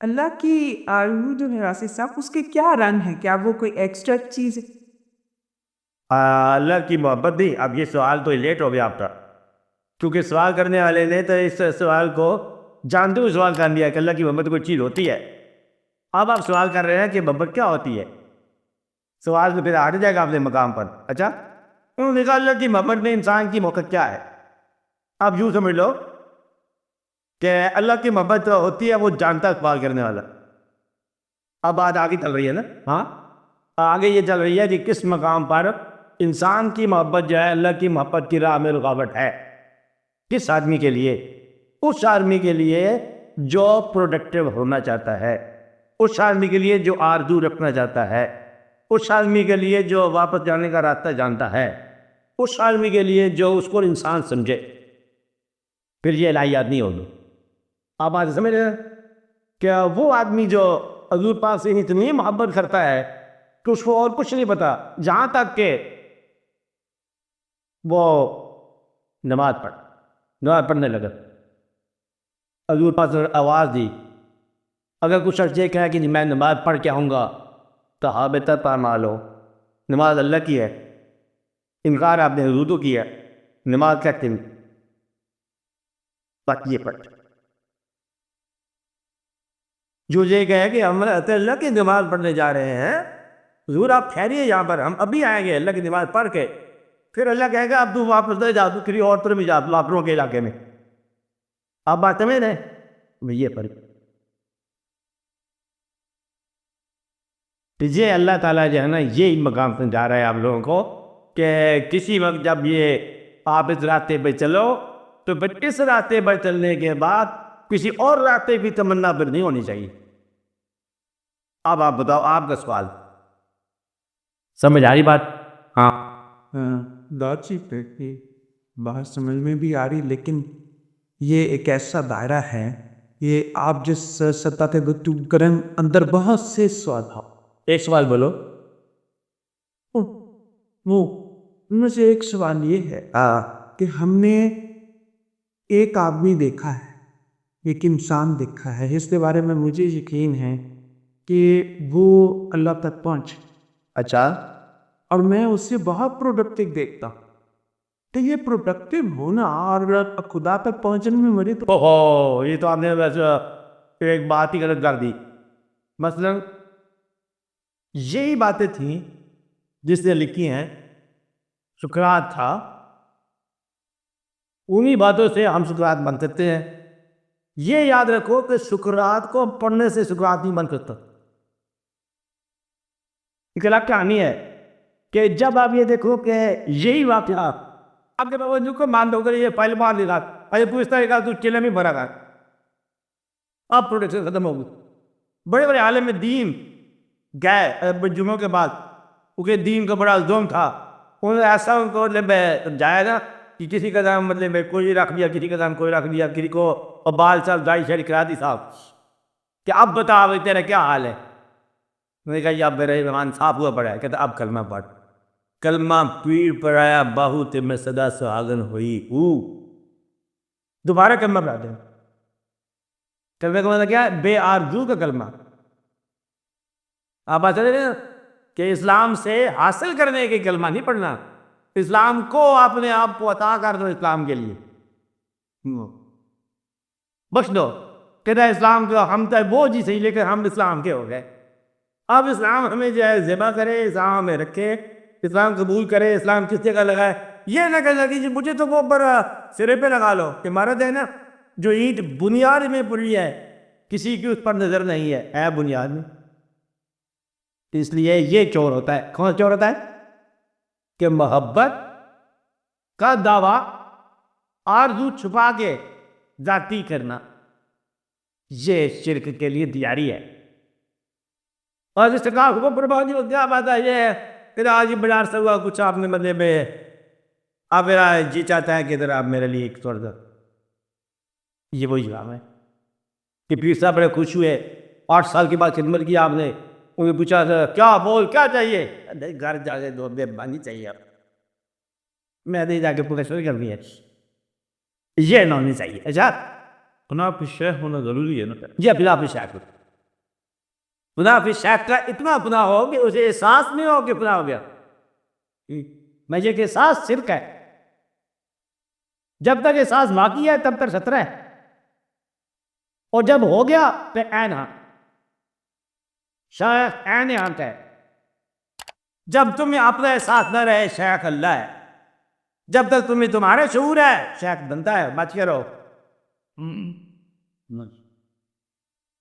اللہ کی آرزو جو ہے راسل صاحب، اس کے کیا رنگ ہے؟ کیا وہ کوئی ایکسٹرا چیز ہے؟ اللہ کی محبت نہیں. اب یہ سوال تو لیٹ ہو گیا آپ کا، کیونکہ سوال کرنے والے نے تو اس سوال کو جانتے ہوئے سوال کر دیا کہ اللہ کی محبت کوئی چیز ہوتی ہے. اب آپ سوال کر رہے ہیں کہ محبت کیا ہوتی ہے. سوال تو پھر ہٹ جائے گا اپنے مقام پر. اچھا، انہوں نے کہا اللہ کی محبت میں انسان کی محبت کیا ہے. آپ یوں سمجھ لو کہ اللہ کی محبت ہوتی ہے وہ جانتا سوال کرنے والا. اب بات آگے چل رہی ہے نا. ہاں، آگے یہ چل رہی ہے کہ کس مقام پر انسان کی محبت جو ہے اللہ کی محبت کی راہ میں رکاوٹ ہے. کس آدمی کے لیے؟ اس آدمی کے لیے جو پروڈکٹیو ہونا چاہتا ہے، اس آدمی کے لیے جو آرزو رکھنا چاہتا ہے، اس آدمی کے لیے جو واپس جانے کا راستہ جانتا ہے، اس آدمی کے لیے جو اس کو انسان سمجھے. پھر یہ الہیات نہیں ہوگی. آپ آج سمجھ رہے ہیں کہ وہ آدمی جو حضور پاک سے اتنی محبت کرتا ہے کہ اس کو اور کچھ نہیں پتا، جہاں تک کہ وہ نماز پڑھنے لگا. حضور پاک نے آواز دی، اگر کچھ شخص یہ کہے کہ میں نماز پڑھ کے آؤں گا تو حابطت اعمالہ، نماز اللہ کی ہے. انکار آپ نے حضور کو کیا، نماز کہتے ہیں بس یہ پڑھ. جو یہ کہے کہ ہم اللہ کی نماز پڑھنے جا رہے ہیں، حضور آپ ٹھہریے یہاں پر، ہم ابھی آئیں گے اللہ کی نماز پڑھ کے. پھر اللہ کہے گا اب تو واپس نہ جا، تو کسی اور طرف بھی جا، لاپروں کے علاقے میں. آپ بات سمجھ رہے ہیں؟ یہ فرق. یہ اللہ تعالیٰ جو ہے نا، یہ مقام سمجھا رہا ہے آپ لوگوں کو کہ کسی وقت جب یہ آپ اس راستے پہ چلو تو پھر اس راستے پر چلنے کے بعد کسی اور راستے کی تمنا پھر نہیں ہونی چاہیے. اب آپ بتاؤ، آپ کا سوال سمجھ آ رہی بات؟ ہاں لاجک ہے کہ بات سمجھ میں بھی آ رہی، لیکن یہ ایک ایسا دائرہ ہے، یہ آپ جس سطح پہ گفتگو کریں اندر بہت سے سوال ہیں. ایک سوال بولو. وہ ان میں سے ایک سوال یہ ہے کہ ہم نے ایک آدمی دیکھا ہے، ایک انسان دیکھا ہے، اس کے بارے میں مجھے یقین ہے کہ وہ اللہ تک پہنچ. اچھا، اور میں اسے بہت پروڈکٹیو دیکھتا ہوں. تو یہ پروڈکٹیو ہونا اور خدا تک پہنچنے میں مجھے تو اوہو، یہ تو آپ نے ویسے ایک بات ہی غلط کر دی. مثلا یہی باتیں تھیں جس نے لکھی ہیں. سقراط تھا، انہی باتوں سے ہم سقراط بن سکتے ہیں. یہ یاد رکھو کہ سقراط کو پڑھنے سے سقراط نہیں بن سکتا. ایک الگ کہانی ہے کہ جب آپ یہ دیکھو کہ یہی واقعہ آپ کے باوجود کو مان دو کر یہ فائل مار لے گا، اور پوچھتا ہے کہ تو چلے میں بھرا گا، اب پروڈکشن ختم ہوگی. بڑے بڑے عالم دین گئے جمعوں کے بعد، کیونکہ دین کا بڑا زوم تھا، انہوں نے ایسا ان کو جایا نا کہ کسی کا نام مطلب کوئی رکھ دیا، کسی کا نام کوئی رکھ دیا، کسی کو بال صاحب دائی شہری کرا دی صاحب کہ اب بتا تیرا کیا حال ہے. میں نے کہا یہ اب میرا ایمان صاف ہوا پڑا ہے. کہتا اب کلمہ پڑھ. کلمہ پیر پر آیا باہو تے میں صدا سہاگن ہوئی. دوبارہ کلمہ پڑھا دیں. کلمہ کا مطلب کیا ہے؟ بے آرزو کا کلمہ. آپ بات سمجھ رہے ہیں کہ اسلام سے حاصل کرنے کے کلمہ نہیں پڑھنا، اسلام کو اپنے آپ کو عطا کر دو اسلام کے لیے، بخش دو. کہتا ہے اسلام کو ہم تو وہ جی صحیح، لیکن ہم اسلام کے ہو گئے. اب اسلام ہمیں جو ہے ذبح کرے، اسلام ہمیں رکھے، اسلام قبول کرے. اسلام کس جگہ لگائے؟ یہ نہ کہنا کہ مجھے تو وہ پر سرے پہ لگا لو کہ مرد ہے نا جو اینٹ بنیاد میں پڑی ہے، کسی کی اس پر نظر نہیں ہے بنیاد میں. اس لیے یہ چور ہوتا ہے. کون چور ہوتا ہے؟ کہ محبت کا دعویٰ آرزو چھپا کے ذاتی کرنا، یہ شرک کے لیے تیاری ہے. اور اس کا حکم پربانی ہو کیا بات ہے؟ یہ ہے کہ آج بازار سے ہوا کچھ آپ نے مطلب میں آپ میرا جی چاہتا ہے کہ ادھر آپ میرے لیے ایک تھوڑا سا، یہ وہی جواب ہے کہ پیر صاحب بڑے خوش ہوئے، 8 سال کے بعد خدمت کی آپ نے، انہیں پوچھا کیا بول کیا چاہیے؟ گھر جا کے 2 بانی چاہیے. آپ میں نے جا کے پروفیسر کرنی ہے، یہ نہ ہونی چاہیے. اچھا، اپنا آپ شیخ ہونا ضروری ہے نا؟ جی اپنا آپ شیخ فنا فی شیخ کا اتنا فنا ہو کہ اسے احساس نہیں ہو کہ فنا ہو گیا. میں یہ کہ احساس شرک ہے. جب تک احساس باقی ہے تب تک خطرہ ہے، اور جب ہو گیا تو عین حق. شیخ عین حق ہے. جب تمہیں اپنا احساس نہ رہے شیخ اللہ ہے، جب تک تمہیں تمہارے شعور ہے شیخ بنتا ہے. بچ کے رہو.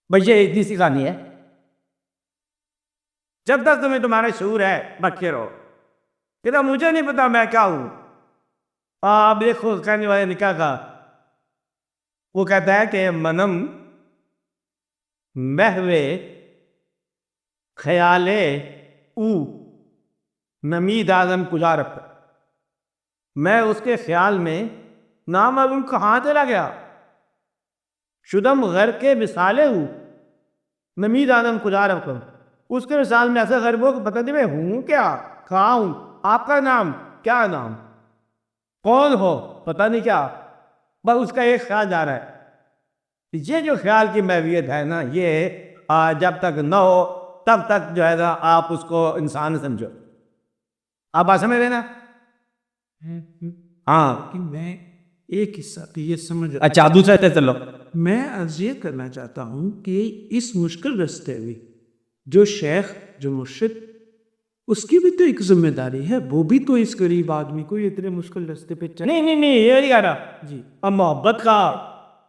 بھئی یہ اتنی سی کہانی ہے. جب تک تمہیں تمہارے شعور ہے بچ کے رہو. کہ مجھے نہیں پتا میں کیا ہوں. آپ دیکھو کہنے والے نے کیا کہا، وہ کہتا ہے کہ منم محوے خیالے او نمید آدم کجا رکھ، میں اس کے خیال میں نامعلوم کہاں چلا گیا. شدم غر کے مثالے ہوں نمید آدم کجا رکھ، اس کے مثال میں ایسا غرب ہو کہ پتہ نہیں میں ہوں کیا، کہاں ہوں. آپ کا نام کیا، نام کون ہو پتہ نہیں کیا، بس اس کا ایک خیال جا رہا ہے. یہ جو خیال کی محویت ہے نا، یہ جب تک نہ ہو تب تک جو ہے نا آپ اس کو انسان سمجھو. آپ بات سمجھ رہے نا؟ ہاں کہ میں ایک حصہ تو یہ سمجھ اچھا دوسرا تے چلو. میں عرض یہ کرنا چاہتا ہوں کہ اس مشکل رستے میں جو شیخ جو مرشد، اس کی بھی تو ایک ذمہ داری ہے. وہ بھی تو اس غریب آدمی کو اتنے مشکل رستے پہ نہیں نہیں نہیں یہ نہیں کہہ رہا جی. اب محبت کا،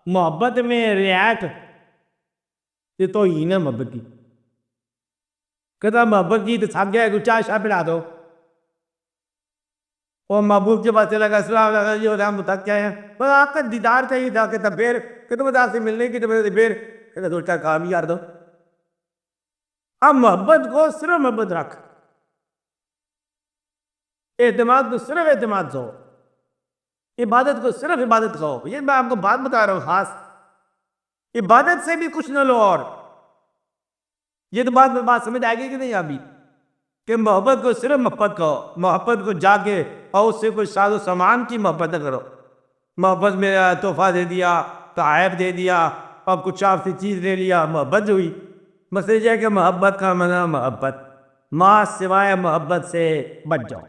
محبت میں رعایت یہ تو ہی نا محبت کی. کہتا محبت کی تو تھک گیا کچھ چائے شاہ پلا دو، اور محبوب کے پاس چلا گیا السلام علیکم، یہ ہوتا ہم تھک گئے ہیں، بس آپ کا دیدار چاہیے تھا. کہتا پھر کہ تم سے ملنے کی تو پھر کہتا دو چار کام ہی کر دو. اب محبت کو صرف محبت رکھ، اعتماد کو صرف اعتماد دو، عبادت کو صرف عبادت کہو. یہ میں آپ کو بات بتا رہا ہوں خاص، عبادت سے بھی کچھ نہ لو. اور یہ تو بات سمجھ آئے گی کہ نہیں ابھی، کہ محبت کو صرف محبت کہو. محبت کو جا کے اور اس سے کوئی ساز و سامان کی محبت نہ کرو. محبت میں تحفہ دے دیا، تحائف دے دیا اور کچھ آپ سے چیز لے لیا، محبت ہوئی. مسئلہ یہ ہے کہ محبت کا معنی محبت، ماں سوائے محبت سے بچ جاؤ.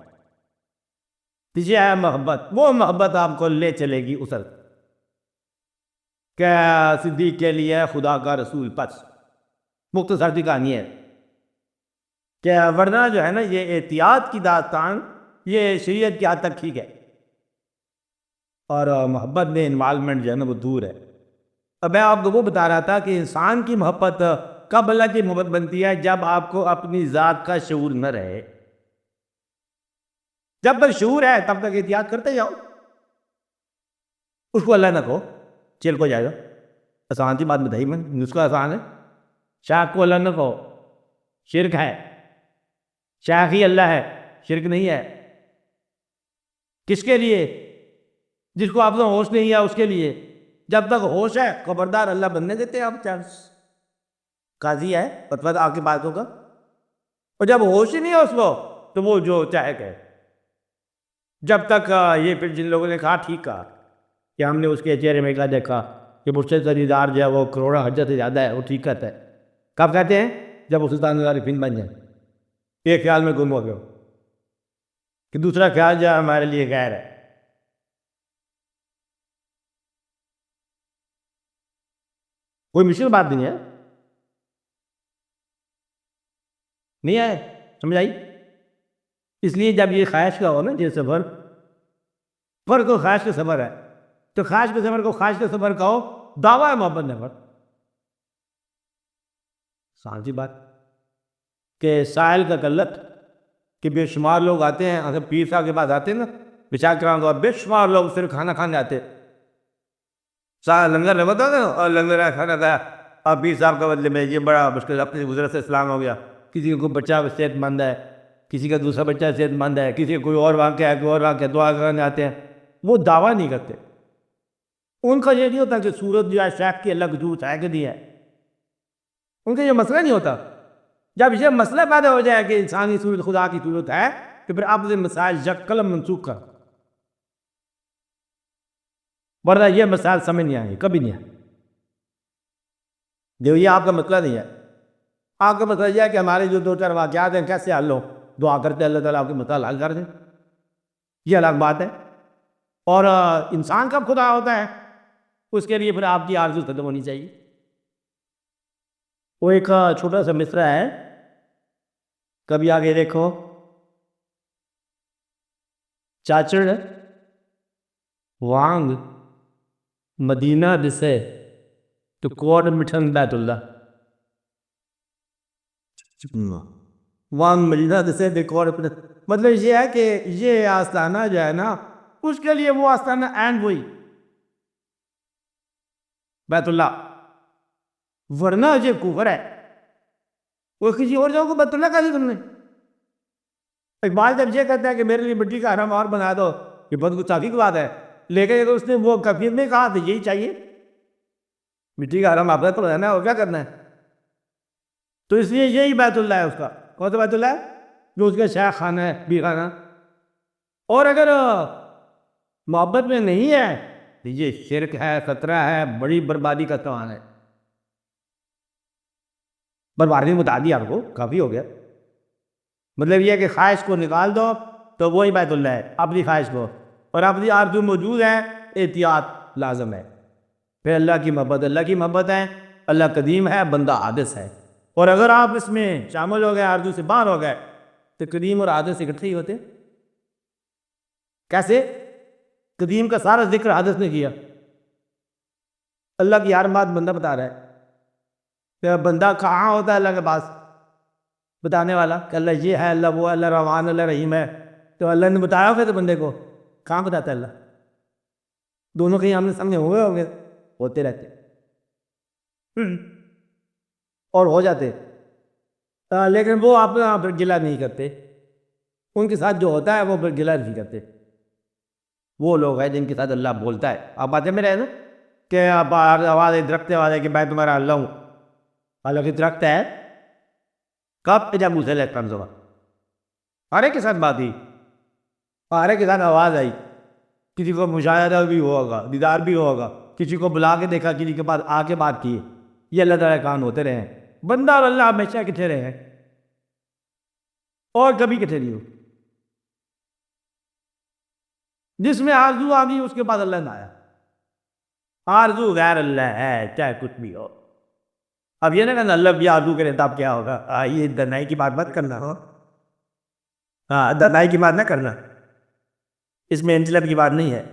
یہ ہے محبت، وہ محبت آپ کو لے چلے گی اسر. کہ صدیق کے لیے خدا کا رسول پس مختصر سی کہانی ہے. کہ ورنہ جو ہے نا یہ احتیاط کی داستان یہ شریعت کی حد تک ٹھیک ہے، اور محبت میں انوالومنٹ جو ہے نا وہ دور ہے. اب میں آپ کو وہ بتا رہا تھا کہ انسان کی محبت کب اللہ کی محبت بنتی ہے، جب آپ کو اپنی ذات کا شعور نہ رہے. جب تک شعور ہے تب تک احتیاط کرتے جاؤ. اس کو اللہ نہ کہو، چل کو جائے گا. آسان سی بات بتائی میں، نسخہ آسان ہے. شیخ کو اللہ نہ کہو، شرک ہے. شیخ ہی اللہ ہے، شرک نہیں ہے. کس کے لیے؟ جس کو آپ کو ہوش نہیں ہے اس کے لیے. جب تک ہوش ہے خبردار اللہ بننے دیتے ہیں آپ چانس. قاضی ہے فتویٰ آپ کے بات ہوگا، اور جب ہوش ہی نہیں ہے اس کو تو وہ جو چاہے کہ جب تک یہ پھر جن لوگوں نے کہا ٹھیک کہا کہ ہم نے اس کے چہرے میں کیا دیکھا کہ مرشد کا دیدار جو ہے وہ کروڑا حجت سے زیادہ ہے، وہ ٹھیک کہتا ہے. کب کہتے ہیں؟ جب وہ سلطان العارفین بن جائے. ایک خیال میں گم ہو گئے کہ دوسرا خیال جو ہے ہمارے لیے غیر ہے. کوئی مشکل بات نہیں ہے، نہیں آئے سمجھ آئی؟ اس لیے جب یہ خواہش کا ہو نا یہ سفر، فرق کو خواہش کا سفر ہے، تو خواہش کے سفر کو خواہش کا سفر کہو، دعویٰ ہے محبت نفر. سانسی بات کہ سائل کا قلت کہ بے شمار لوگ آتے ہیں پیر صاحب کے پاس آتے ہیں نا بچا کراؤں، بے شمار لوگ صرف کھانا کھانے آتے. لنگر نہیں بتا نا، اور لنگر کھانا کھایا، اور پیر صاحب کا بدلے میں یہ بڑا مشکل اپنی گزرت سے اسلام ہو گیا. کسی کو بچہ صحت مند ہے، کسی کا دوسرا بچہ صحت مند ہے، کسی کا کوئی اور واقعہ ہے، کوئی اور واقعہ، دعا کرنے آتے ہیں. وہ دعویٰ نہیں کرتے. ان کا یہ نہیں ہوتا کہ سورت جو ہے شیخ کی اللہ کی جھوٹ ہے کہ نہیں ہے. ان کا یہ مسئلہ نہیں ہوتا. جب یہ مسئلہ پیدا ہو جائے کہ انسانی صورت خدا کی صورت ہے تو پھر آپ سے مسائل یک قلم منسوخ کر. ورنہ یہ مسائل سمجھ نہیں آئیں گے، کبھی نہیں آئیں. دیکھو یہ آپ کا مسئلہ نہیں ہے. آپ کا مسئلہ یہ ہے کہ ہمارے جو دو چار واقعات ہیں کیسے حل ہو، دعا کرتے اللہ تعالیٰ آپ کے مسئلہ حل کر دیں، یہ الگ بات ہے۔ اور انسان کب خدا ہوتا ہے، اس کے لیے پھر آپ کی آرزو ختم ہونی چاہیے۔ وہ ایک چھوٹا سا مصرع ہے، کبھی آگے دیکھو، چاچڑ وانگ مدینہ دسے تو کوڑ مٹھن بیت اللہ، وانگ مدینہ دسے تو کوڑ مٹھن، مطلب یہ ہے کہ یہ آستانہ جو ہے نا، اس کے لیے وہ آستانہ اینڈ وہی بیت اللہ، ورنہ یہ کفر ہے۔ وہ کسی اور جگہ کو بیت اللہ کہا تم نے؟ اقبال جب یہ کہتا ہے کہ میرے لیے مٹی کا حرم اور بنا دو، یہ بہت گستاخی کی بات ہے، لیکن اگر اس نے وہ کفیر میں کہا تو یہی چاہیے، مٹی کا حرم آپ نے تو رہنا ہے اور کیا کرنا ہے، تو اس لیے یہی بیت اللہ ہے اس کا۔ کون سا بیت اللہ ہے؟ جو اس کا شیخ خانہ ہے، بی خانہ۔ اور اگر محبت میں نہیں ہے تو یہ شرک ہے، خطرہ ہے، بڑی بربادی کا سامان ہے۔ بربادی بتا دی آپ کو، کافی ہو گیا۔ مطلب یہ ہے کہ خواہش کو نکال دو تو وہی بیت اللہ ہے، اپنی خواہش کو، اور اپنی آرزو موجود ہے، احتیاط لازم ہے۔ پھر اللہ کی محبت ہے، اللہ قدیم ہے، بندہ حادث ہے، اور اگر آپ اس میں شامل ہو گئے، آرزو سے باہر ہو گئے، تو قدیم اور حادث اکٹھے ہی ہوتے۔ کیسے؟ قدیم کا سارا ذکر حادث نے کیا، اللہ کی ہر بات بندہ بتا رہا ہے۔ بندہ کہاں ہوتا ہے اللہ کے پاس بتانے والا کہ اللہ یہ ہے، اللہ وہ ہے، اللہ رحمان، اللہ رحیم ہے، تو اللہ نے بتایا پھر تو بندے کو کہاں بتاتا ہے اللہ؟ دونوں کہیں آمنے سامنے ہوئے ہوں گے، ہوتے رہتے اور ہو جاتے، لیکن وہ اپنا پھر گلہ نہیں کرتے، ان کے ساتھ جو ہوتا ہے وہ پھر گلہ نہیں کرتے۔ وہ لوگ ہیں جن کے ساتھ اللہ بولتا ہے۔ آپ باتیں میں رہے نا کہ آواز درخت آواز ہے کہ میں تمہارا اللہ ہوں، حالانکہ درخت ہے کب؟ جب موسیٰ علیہ السلام زبان ہر ایک کے ساتھ بات ہوئی، ہر ایک کے ساتھ آواز آئی، کسی کو مشاہدہ بھی ہوگا، دیدار بھی ہوگا، کسی کو بلا کے دیکھا، کسی کے پاس آ کے بات کی۔ یہ اللہ تعالیٰ کان ہوتے رہے ہیں، بندہ اور اللہ ہمیشہ کٹھے رہے ہیں اور کبھی کٹھے نہیں ہو۔ جس میں آرزو آ گئی اس کے بعد اللہ نہ آیا، آرزو غیر اللہ ہے چاہے کچھ بھی ہو۔ اب یہ نہ کہنا اللہ بھی آرزو کرے تب کیا ہوگا، یہ دنائی کی بات مت کرنا ہو، دنائی کی بات نہ کرنا، اس میں انجلب کی بات نہیں ہے۔